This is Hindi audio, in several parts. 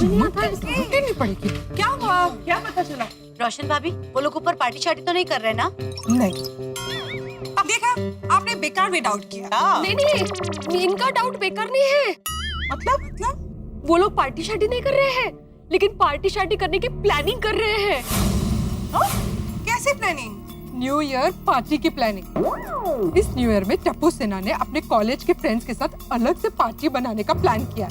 मुझे नहीं आता है। नहीं पड़ेगी। क्या हुआ, क्या पता चला? रोशन भाभी, वो लोग ऊपर पार्टी शार्टी तो नहीं कर रहे ना? नहीं। अब देखा, आपने बेकार में डाउट किया। नहीं नहीं, इनका डाउट बेकार नहीं है। मतलब वो लोग पार्टी शार्टी नहीं कर रहे हैं, लेकिन पार्टी शार्टी करने की प्लानिंग कर रहे हैं। कैसे प्लानिंग? न्यू ईयर पार्टी की प्लानिंग। इस न्यू ईयर में टप्पू सेना ने अपने कॉलेज के फ्रेंड्स के साथ अलग से पार्टी बनाने का प्लान किया।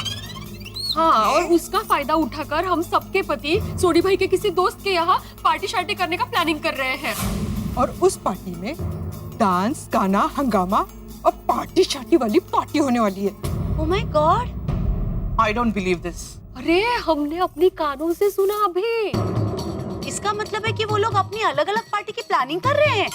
हाँ, और उसका फायदा उठाकर हम सबके पति सोडी भाई के किसी दोस्त के यहाँ पार्टी शार्टी करने का प्लानिंग कर रहे हैं। और उस पार्टी में डांस, गाना, हंगामा और पार्टी शार्टी वाली पार्टी होने वाली है। Oh my God, I don't believe this. अरे हमने अपनी कानों से सुना अभी। इसका मतलब है कि वो लोग अपनी अलग अलग पार्टी की प्लानिंग कर रहे हैं।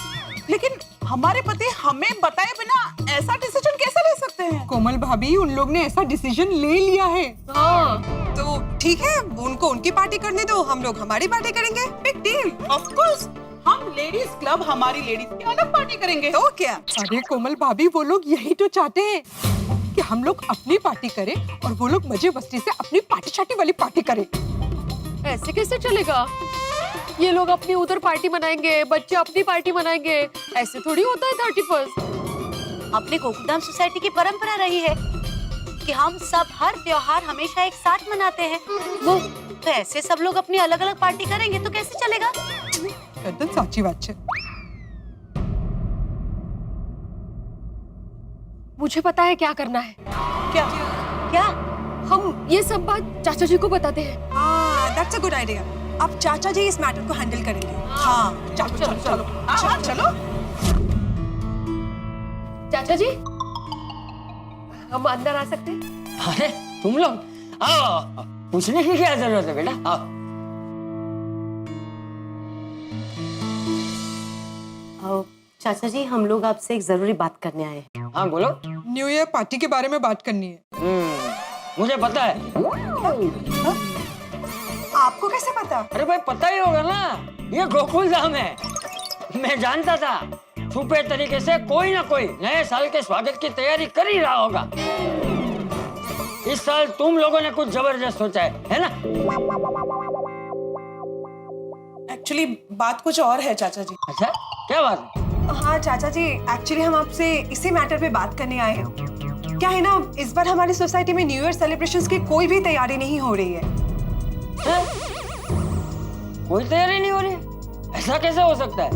लेकिन हमारे पति हमें बताए बिना ऐसा डिसीजन कैसे ले सकते हैं? कोमल भाभी, उन लोग ने ऐसा डिसीजन ले लिया है। हाँ, तो ठीक है, उनको उनकी पार्टी करने दो, हम लोग हमारी पार्टी करेंगे। Big deal. ऑफ कोर्स, हम लेडीज क्लब हमारी लेडीज की अलग पार्टी करेंगे। तो क्या? अरे कोमल भाभी, वो लोग यही तो चाहते हैं कि हम लोग अपनी पार्टी करें और वो लोग मजे मस्ती से अपनी पार्टी शार्टी वाली पार्टी करें। ऐसे कैसे चलेगा? ये लोग अपनी उधर पार्टी मनाएंगे, बच्चे अपनी पार्टी मनाएंगे, ऐसे थोड़ी होता है 31st। अपने गोकुलधाम सोसाइटी की परंपरा रही है कि हम सब हर त्योहार हमेशा एक साथ मनाते हैं। वो तो ऐसे सब लोग अपनी अलग अलग पार्टी करेंगे तो कैसे चलेगा? एकदम साची बात है। मुझे पता है क्या करना है। क्या? क्या? हम ये सब बात चाचा जी को बताते हैं। हाँ, that's a good idea। अब चाचा जी इस मैटर को हैंडल करेंगे। हाँ, चलो चलो चलो। हाँ, चलो। चाचा जी, हम अंदर आ सकते हैं? अरे तुम लोग आओ, पूछने की क्या जरूरत है बेटा, आओ। चाचा जी, हम लोग आपसे एक जरूरी बात करने आए हैं। हाँ बोलो। न्यू ईयर पार्टी के बारे में बात करनी है। मुझे पता है। आपको कैसे पता? अरे भाई पता ही होगा ना, ये गोकुलधाम है। मैं जानता था छुपे तरीके से कोई ना कोई नए साल के स्वागत की तैयारी कर ही रहा होगा। इस साल तुम लोगों ने कुछ जबरदस्त सोचा है ना? एक्चुअली बात कुछ और है चाचा जी। अच्छा, क्या बात है? हाँ चाचा जी, एक्चुअली हम आपसे इसी मैटर पे बात करने आए हैं। क्या है ना, इस बार हमारी सोसाइटी में न्यू ईयर सेलिब्रेशंस की कोई भी तैयारी नहीं हो रही है। कोई तैयारी नहीं हो रही? ऐसा कैसे हो सकता है?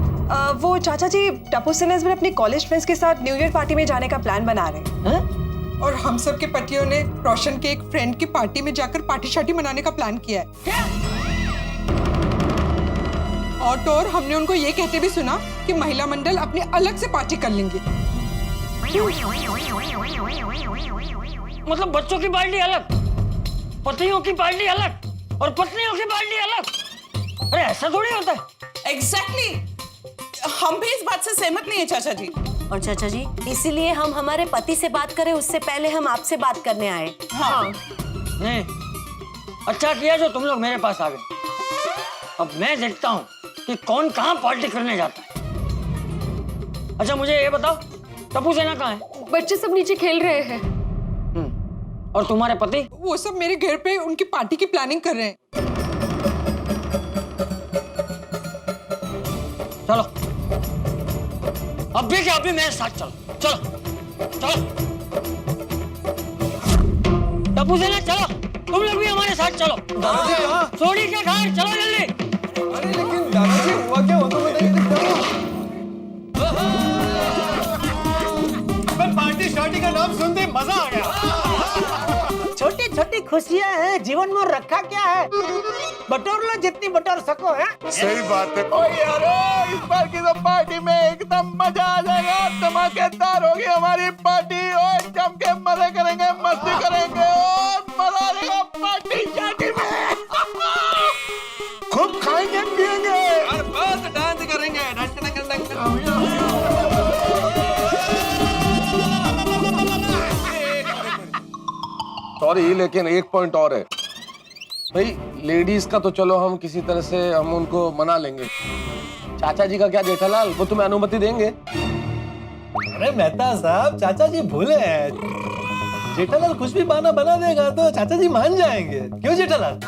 वो चाचा जी, टप्पू सिन्हा अपने कॉलेज फ्रेंड्स के साथ न्यू ईयर पार्टी में जाने का प्लान बना रहे हैं। और हम सब के पतियों ने रोशन के एक फ्रेंड की पार्टी में जाकर पार्टी शार्टी मनाने का प्लान किया है। क्या? और तो और हमने उनको ये कहते भी सुना कि महिला मंडल अपनी अलग से पार्टी कर लेंगे। मतलब बच्चों की पार्टी अलग, पतियों की पार्टी अलग और पत्नियों की पार्टी अलग। अरे ऐसा थोड़ी होता है। एग्जैक्टली, हम भी इस बात से सहमत नहीं है चाचा जी। और चाचा जी, इसीलिए हम हमारे पति से बात करें उससे पहले हम आपसे बात करने आए। हाँ। नहीं, अच्छा किया जो तुम लोग मेरे पास आ गए। अब मैं देखता हूँ कि कौन कहाँ पार्टी करने जाता है। अच्छा मुझे ये बताओ, टप्पू सेना कहाँ है? बच्चे सब नीचे खेल रहे हैं। और तुम्हारे पति? वो सब मेरे घर पे उनकी पार्टी की प्लानिंग कर रहे हैं। चलो, अब भी क्या, अभी मेरे साथ चलो। चलो चलो टप्पू सेना, चलो तुम लोग भी हमारे साथ चलो। दादाजी यहाँ। सोडी के घर चलो जल्दी। अरे लेकिन दादाजी हुआ क्या, वो तो बताइए। पार्टी शार्टी का नाम सुनते मजा आ गया। छोटी छोटी खुशियां हैं जीवन में, रखा क्या है, बटोर लो जितनी बटोर सको है। सही बात है। ओ यार, इस बार की तो पार्टी में एकदम मजा आ जाएगा, धमाकेदार होगी हमारी पार्टी। और जम के मजे करेंगे, मस्ती करेंगे और मजा आ जाएगा पार्टी शार्टी में। खूब खाएंगे पिएंगे और बहुत डांस करेंगे। सॉरी, लेकिन एक पॉइंट और है भाई। लेडीज का तो चलो हम किसी तरह से हम उनको मना लेंगे। चाचा जी का क्या जेठालाल, वो तुम्हें अनुमति देंगे? अरे मेहता साहब, चाचा जी भूले हैं। जेठालाल कुछ भी बहाना बना देगा तो चाचा जी मान जाएंगे, क्यों जेठालाल?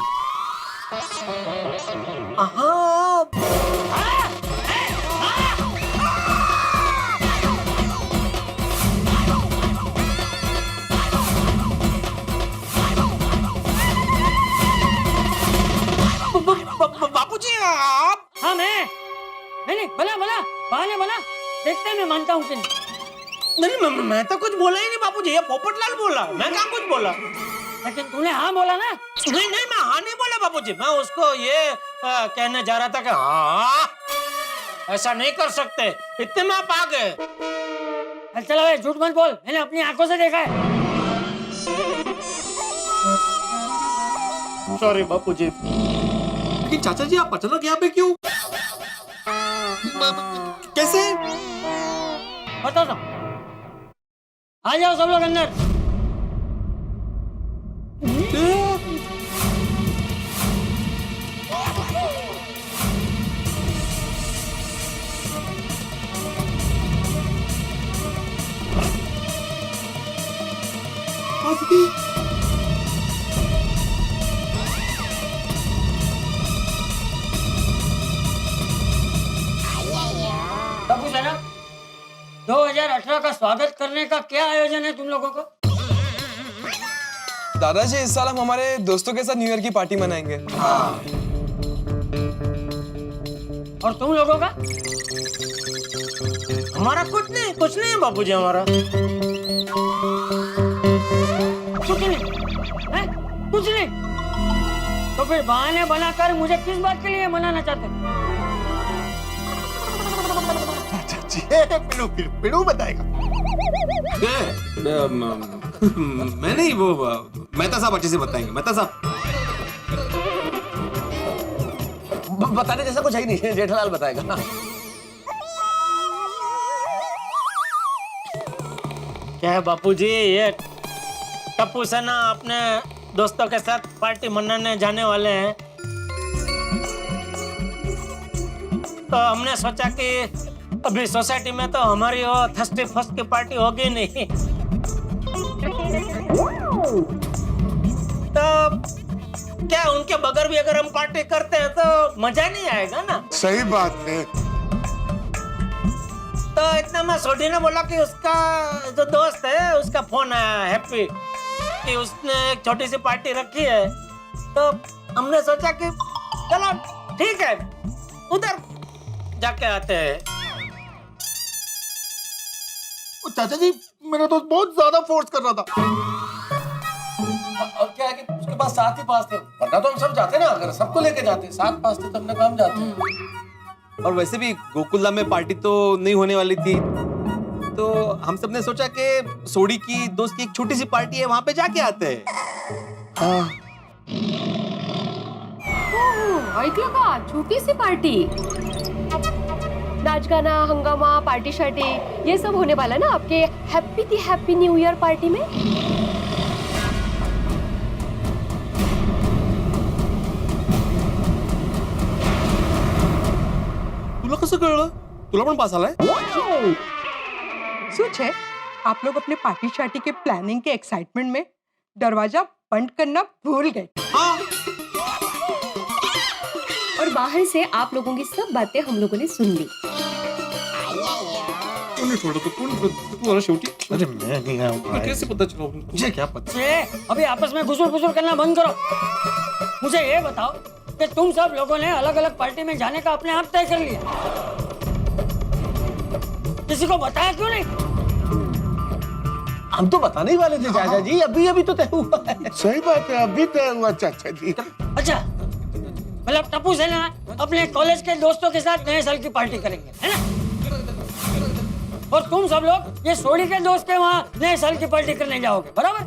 हाँ। बापूजी आप हाँ नहीं बना बहाने बना, देखते हैं मैं मानता हूँ कि नहीं। नहीं मैं तो कुछ बोला ही नहीं बापूजी, ये पोपटलाल बोला, मैं कहाँ कुछ बोला। लेकिन तूने हाँ बोला ना। नहीं मैं हाँ नहीं बोला बापूजी, मैं उसको ये कहने जा रहा था कि हाँ ऐसा नहीं कर सकते, इतने में आप आ गए। चलो भाई झूठ मत बोल, मैंने अपनी आंखों से देखा है। सॉरी बापूजी। लेकिन चाचा जी आप अचानक यहाँ पे क्यों? कैसे? बताओ तो। आ जाओ सब लोग अंदर। तब पूछा ना 2018 का स्वागत करने का क्या आयोजन है तुम लोगों का? दादाजी इस साल हम हमारे दोस्तों के साथ न्यू ईयर की पार्टी मनाएंगे। और तुम लोगों का? हमारा कुछ नहीं बापूजी, हमारा कुछ नहीं है? कुछ नहीं तो फिर बहाने बनाकर मुझे किस बात के लिए मनाना चाहते हो? चाचा जी पिड़ू बताएगा। मैं नहीं, वो मेहता साहब अच्छे से बताएंगे। मेहता साहब बताने जैसा कुछ है ही नहीं, जेठालाल बताएगा ना। क्या है बापूजी, ये टप्पू सेना अपने दोस्तों के साथ पार्टी मनाने जाने वाले हैं, तो हमने सोचा कि अभी सोसाइटी में तो हमारी वो थर्स्टी फर्स्ट की पार्टी होगी नहीं, तो क्या उनके बगैर भी अगर हम पार्टी करते हैं तो मजा नहीं आएगा ना। सही बात है। तो इतना में सोडी ने बोला कि उसका जो दोस्त है उसका फोन आया हैप्पी कि उसने एक छोटी सी पार्टी रखी है, तो हमने सोचा कि चलो ठीक है उधर जाके आते हैं। चाचा जी मेरा दोस्त बहुत ज्यादा फोर्स कर रहा था। और क्या है कि उसके पास साथ ही पास थे, वरना तो हम सब जाते ना, अगर सबको लेके जाते साथ पास थे तो हमने काम जाते। और वैसे भी गोकुलधाम में पार्टी तो नहीं होने वाली थी, तो हम सब ने सोचा कि सोडी की दोस्त की एक छोटी सी पार्टी है, वहां पे जाके आते हैं। ऐकलं का, छोटी सी पार्टी, नाच गाना हंगामा पार्टी शार्टी ये सब होने वाला ना आपके हैप्पी न्यू ईयर पार्टी में। तुला कसं कळलं? तुला पण पास आलाय? શું છે आप लोग अपने पार्टी शार्टी के प्लानिंग के एक्साइटमेंट में दरवाजा बंद करना भूल गए। और बाहर से आप लोगों की सब बातें हम लोगों ने सुन ली। शेवटी अरे मैं नहीं आया, कैसे पता चला? मुझे क्या पता? अभी आपस में घुसुर करना बंद करो। मुझे ये बताओ कि तुम सब लोगों ने अलग अलग पार्टी में जाने का अपने आप तय कर लिया, किसी को बताया क्यों नहीं? हम तो बताने ही वाले थे चाचा जी, अभी अभी तो तय हुआ है। सही बात है, अभी तय हुआ चाचा जी। अच्छा मतलब टप्पू सेना अपने कॉलेज के दोस्तों के साथ नए साल की पार्टी करेंगे, है ना? और तुम सब लोग ये सोडी के दोस्त के वहाँ नए साल की पार्टी करने जाओगे, बराबर?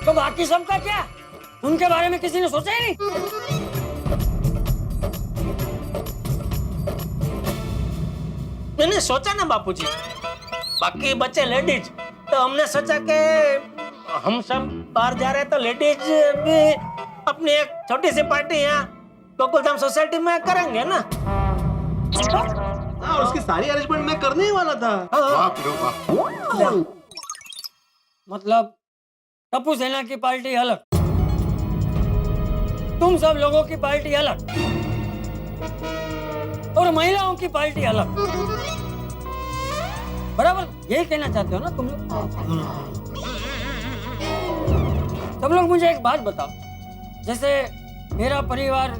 तो बाकी सबका क्या? उनके बारे में किसी ने सोचा ही नहीं? मैंने सोचा ना बापूजी, बाकी बच्चे लेडीज, तो हमने सोचा कि हम सब बाहर जा रहे हैं तो लेडीज भी अपनी एक छोटी सी पार्टी यहाँ गोकुलधाम सोसाइटी में करेंगे ना। हाँ, उसकी सारी अरेंजमेंट मैं करने ही वाला था। मतलब टप्पू सेना की पार्टी अलग, तुम सब लोगों की पार्टी अलग और महिलाओं की पार्टी अलग। बराबर यही कहना चाहते हो ना तुम लोग? सब लोग मुझे एक बात बताओ, जैसे मेरा परिवार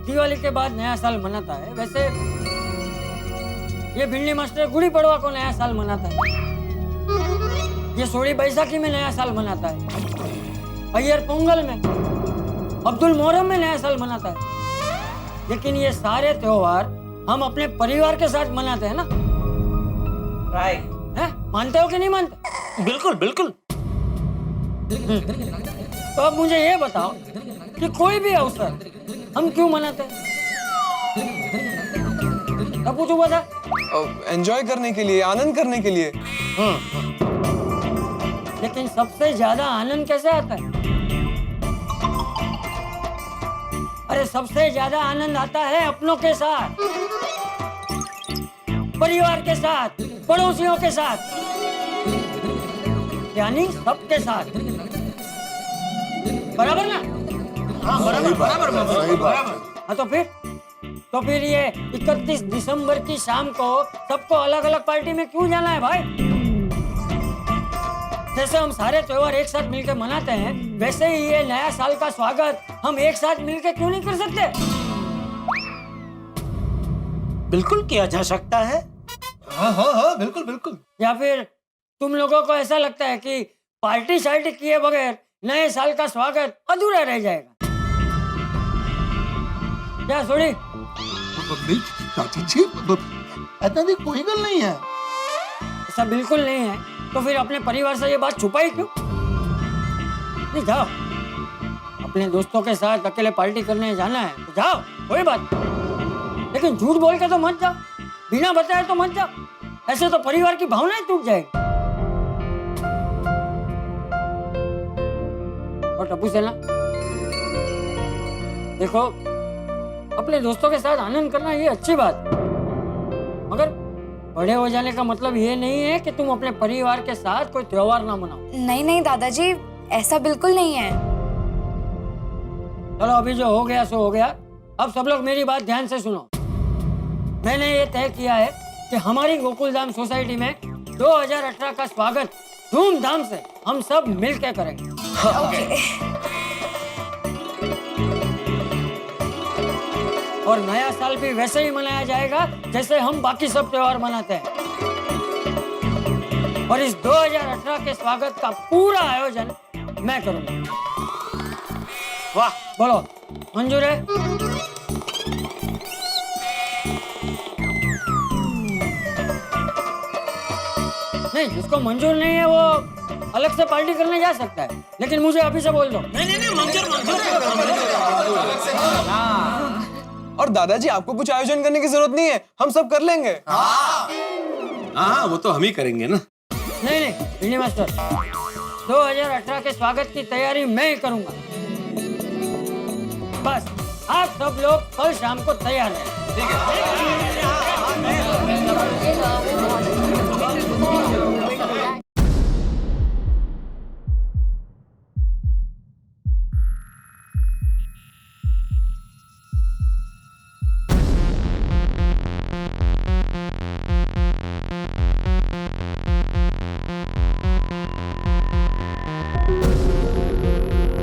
दिवाली के बाद नया साल मनाता है, वैसे ये भिंडी मास्टर गुड़ी पड़वा को नया साल मनाता है, ये सोड़ी बैसाखी में नया साल मनाता है, अय्यर पोंगल में, अब्दुल मोहर्रम में नया साल मनाता है। लेकिन ये सारे त्योहार हम अपने परिवार के साथ मनाते हैं ना? राइट। हैं? मानते हो कि नहीं मानते? बिल्कुल बिल्कुल। तो अब मुझे ये बताओ कि कोई भी अवसर हम क्यों मनाते हैं? अब पूछू बता। एंजॉय करने के लिए, आनंद करने के लिए। लेकिन सबसे ज्यादा आनंद कैसे आता है? अरे सबसे ज्यादा आनंद आता है अपनों के साथ, परिवार के साथ, पड़ोसियों के साथ, यानी सबके साथ। बराबर ना? हाँ बराबर बराबर सही बात। हाँ तो फिर ये 31 दिसंबर की शाम को सबको अलग अलग पार्टी में क्यों जाना है भाई? जैसे हम सारे त्योहार एक साथ मिलकर मनाते हैं, वैसे ही ये नया साल का स्वागत हम एक साथ मिलकर क्यों नहीं कर सकते? बिल्कुल किया जा सकता है। हाँ बिल्कुल बिल्कुल। या फिर तुम लोगों को ऐसा लगता है कि पार्टी शार्टी किए बगैर नए साल का स्वागत अधूरा रह जाएगा? क्या सोड़ी? नहीं चाची जी, ऐसा भी कोई गल नहीं है। ऐसा बिल्कुल नहीं है। तो फिर अपने परिवार से ये बात छुपाई क्यों? नहीं जाओ, अपने दोस्तों के साथ अकेले पार्टी करने जाना है तो जाओ, कोई बात नहीं। लेकिन झूठ बोल के तो मत जाओ, बिना बताए तो मत जाओ, ऐसे तो परिवार की भावनाएं टूट जाएगी। और टप्पू सेना, देखो अपने दोस्तों के साथ आनंद करना ये अच्छी बात, मगर बड़े हो जाने का मतलब ये नहीं है कि तुम अपने परिवार के साथ कोई त्योहार ना मनाओ। नहीं नहीं दादाजी, ऐसा बिल्कुल नहीं है। चलो अभी जो हो गया सो हो गया। अब सब लोग मेरी बात ध्यान से सुनो। मैंने ये तय किया है कि हमारी गोकुलधाम सोसाइटी में 2018 का स्वागत धूमधाम से हम सब मिलकर करेंगे। और नया साल भी वैसे ही मनाया जाएगा जैसे हम बाकी सब त्योहार मनाते हैं। और इस 2018 के स्वागत का पूरा आयोजन मैं करूंगा। वाह, बोलो मंजूर है? नहीं, जिसको मंजूर नहीं है वो अलग से पार्टी करने जा सकता है, लेकिन मुझे अभी से बोल दो। नहीं मंजूर और दादाजी आपको कुछ आयोजन करने की जरूरत नहीं है, हम सब कर लेंगे। हाँ वो तो हम ही करेंगे ना। नहीं भिंडी मास्टर, 2018 के स्वागत की तैयारी मैं ही करूंगा। बस आप सब लोग कल शाम को तैयार रहें।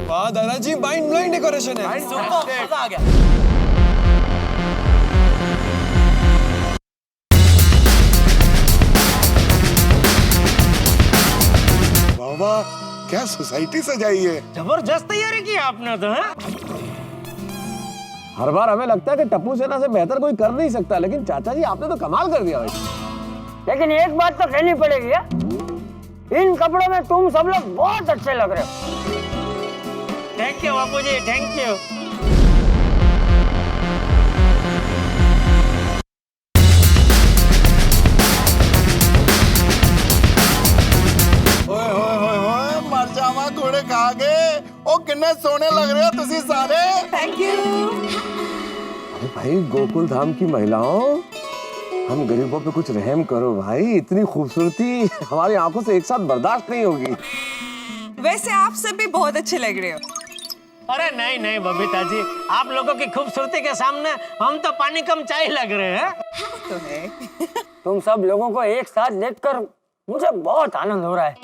वाह दादाजी, माइंड ब्लोइंग डेकोरेशन है। मजा आ गया। वाह क्या सोसाइटी सजाई है। जबरदस्त तैयारी की आपने तो। हर बार हमें लगता है कि टप्पू सेना से बेहतर कोई कर नहीं सकता, लेकिन चाचा जी आपने तो कमाल कर दिया भाई। लेकिन एक बात तो कहनी पड़ेगी, इन कपड़ों में तुम सब लोग बहुत अच्छे लग रहे हो। थैंक यू बापू जी, थैंक यू। ओए मर जावा घोड़े खा गए। ओ किन्ने सोने लग रहे हो तुसी सारे। Thank you. अरे भाई गोकुल धाम की महिलाओं, हम गरीबों पे कुछ रहम करो भाई, इतनी खूबसूरती हमारी आंखों से एक साथ बर्दाश्त नहीं होगी। वैसे आप सब भी बहुत अच्छे लग रहे हो। अरे नहीं नहीं बबीता जी, आप लोगों की खूबसूरती के सामने हम तो पानी कम चाय लग रहे हैं। तो है। तुम सब लोगों को एक साथ देखकर मुझे बहुत आनंद हो रहा है।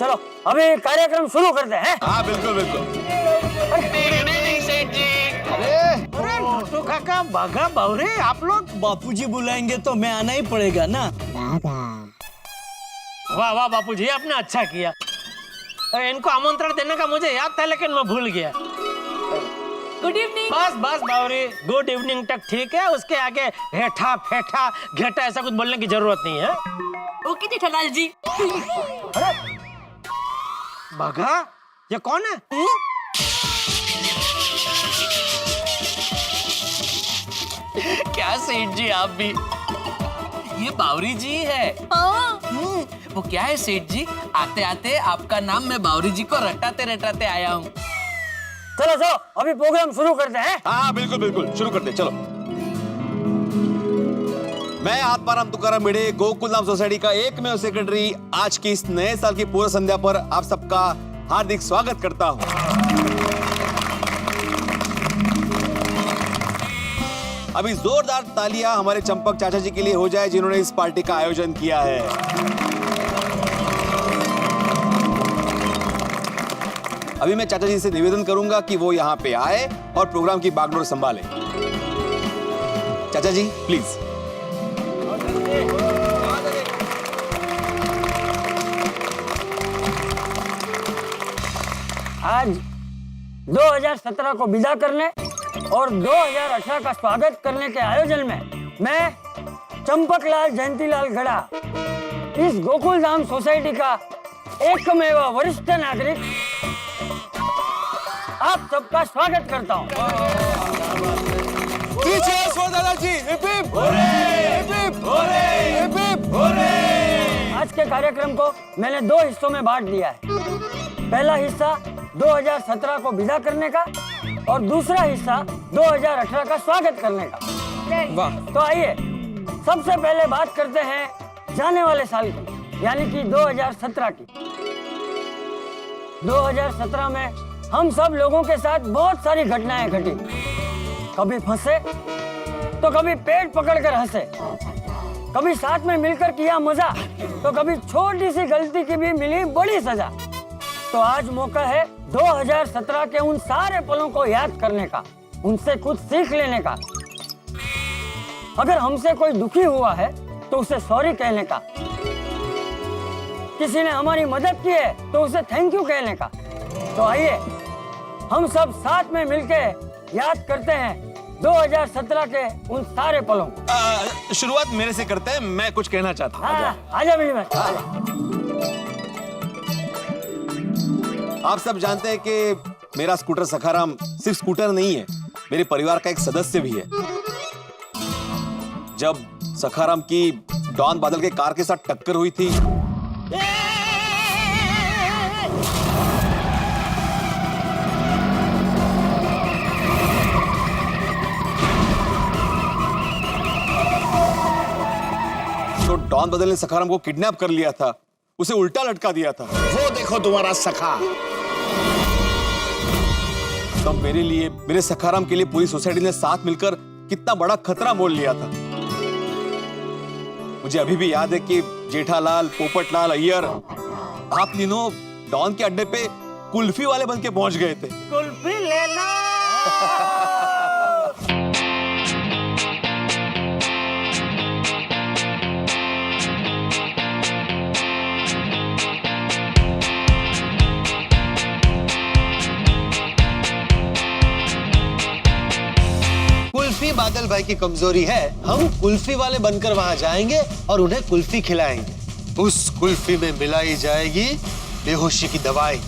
चलो अभी कार्यक्रम शुरू करते हैं। हाँ बिल्कुल बिल्कुल। अरे नोटू काका, बाघा बावरे, आप लोग। बापूजी बुलाएंगे तो मैं आना ही पड़ेगा ना। वाह वाह बापूजी, आपने अच्छा किया। अरे इनको आमंत्रण देने का मुझे याद था लेकिन मैं भूल गया। Good evening. बस बस बावरी, गुड इवनिंग तक ठीक है, उसके आगे हेठा फेठा घेटा ऐसा कुछ बोलने की जरूरत नहीं है। ओके जेठालाल जी। अरे बाघा, ये कौन है? क्या सेठ जी आप भी? ये बावरी जी है। वो क्या है सेठ जी, आते आते आपका नाम मैं बावरी जी को रटाते रटाते आया हूँ। चलो चलो अभी प्रोग्राम शुरू करते हैं। हाँ बिल्कुल बिल्कुल, शुरू करते चलो। मैं आत्माराम तुकाराम भिड़े, गोकुल धाम सोसाइटी का एकमेव सेक्रेटरी, आज की इस नए साल की पूर्व संध्या पर आप सबका हार्दिक स्वागत करता हूँ। अभी जोरदार तालियां हमारे चंपक चाचा जी के लिए हो जाए जिन्होंने इस पार्टी का आयोजन किया है। अभी मैं चाचा जी से निवेदन करूंगा कि वो यहाँ पे आए और प्रोग्राम की बागडोर संभालें। चाचा जी प्लीज। आज 2017 को विदा करने और 2018 का स्वागत करने के आयोजन में मैं चंपकलाल जयंतीलाल गड़ा, इस गोकुल धाम सोसाइटी का एकमेव वरिष्ठ नागरिक, आप सबका स्वागत करता हूँ। आज के कार्यक्रम को मैंने 2 हिस्सों में बांट दिया है। पहला हिस्सा 2017 को विदा करने का और दूसरा हिस्सा 2018 का स्वागत करने का। वाह। तो आइए सबसे पहले बात करते हैं जाने वाले साल की, यानी कि 2017 की। 2017 में हम सब लोगों के साथ बहुत सारी घटनाएं घटी। कभी फंसे तो कभी पेट पकड़कर हंसे, कभी साथ में मिलकर किया मजा, तो कभी छोटी सी गलती की भी मिली बड़ी सजा। तो आज मौका है 2017 के उन सारे पलों को याद करने का, उनसे कुछ सीख लेने का। अगर हमसे कोई दुखी हुआ है तो उसे सॉरी कहने का, किसी ने हमारी मदद की है तो उसे थैंक यू कहने का। तो आइए हम सब साथ में मिलकर याद करते हैं 2017 के उन सारे पलों को। शुरुआत मेरे से करते हैं, मैं कुछ कहना चाहता हूँ। आजा मिली मैं। आप सब जानते हैं कि मेरा स्कूटर सखाराम सिर्फ स्कूटर नहीं है, मेरे परिवार का एक सदस्य भी है। जब सखाराम की डॉन बादल के कार के साथ टक्कर हुई थी, तो डॉन बादल ने सखाराम को किडनैप कर लिया था, उसे उल्टा लटका दिया था। वो देखो तुम्हारा सखा। तब मेरे लिए, मेरे सखाराम के लिए पूरी सोसाइटी ने साथ मिलकर कितना बड़ा खतरा मोल लिया था। मुझे अभी भी याद है कि जेठालाल, पोपटलाल, अय्यर, आप तीनों डॉन के अड्डे पे कुल्फी वाले बन के पहुंच गए थे। कुल्फी लेना। कुल्फी बादल भाई की कमजोरी है, हम कुल्फी वाले बनकर वहां जाएंगे और उन्हें कुल्फी खिलाएंगे। उस कुल्फी में मिलाई जाएगी बेहोशी की दवाई।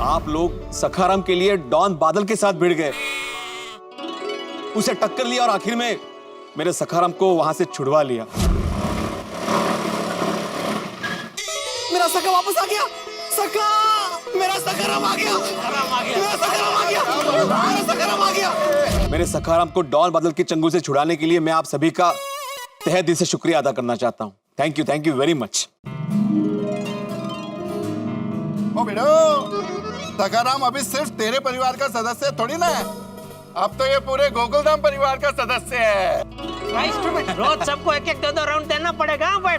आप लोग सखाराम के लिए डॉन बादल के साथ भिड़ गए, उसे टक्कर लिया और आखिर में मेरे सखाराम को वहां से छुड़वा लिया। मेरा सखा वापस आ गया। सखा मेरा सखाराम आ गया, मेरा सखाराम आ गया, मेरा सखाराम आ गया। मेरे सखाराम को डॉन बादल के चंगुल से छुड़ाने के लिए मैं आप सभी का तहे दिल से शुक्रिया अदा करना चाहता हूँ। Thank you very much. ओ बेटो, सखाराम अभी सिर्फ तेरे परिवार का सदस्य थोड़ी ना है, अब तो ये पूरे गोकुलधाम परिवार का सदस्य है। रोज सबको एक एक दो राउंड देना पड़ेगा भाई।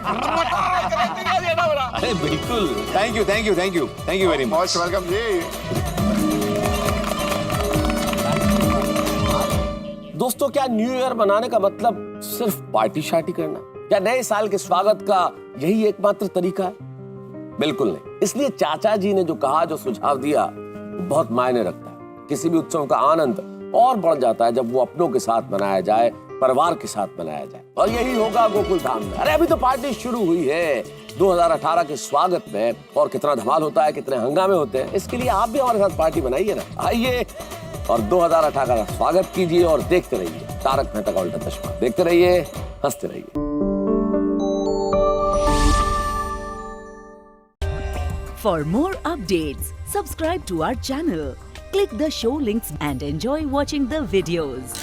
अरे बिल्कुल, thank you very much. Most welcome ji. दोस्तों, क्या न्यू ईयर मनाने का मतलब सिर्फ पार्टी शार्टी करना? क्या नए साल के स्वागत का यही एकमात्र तरीका है? बिल्कुल नहीं। इसलिए चाचा जी ने जो कहा, जो सुझाव दिया, बहुत मायने रखता है। किसी भी उत्सव का आनंद और बढ़ जाता है जब वो अपनों के साथ मनाया जाए, परिवार के साथ मनाया जाए, और यही होगा गोकुल धाम में। अरे अभी तो पार्टी शुरू हुई है 2018 के स्वागत में, और कितना धमाल होता है, कितने हंगामे होते हैं। इसके लिए आप भी हमारे साथ पार्टी बनाइए ना। आइए और 2018 का स्वागत कीजिए और देखते रहिए तारक मेहता का उल्टा चश्मा। देखते रहिए, हंसते रहिए। For more updates, subscribe to our channel, click the show links and enjoy watching the videos.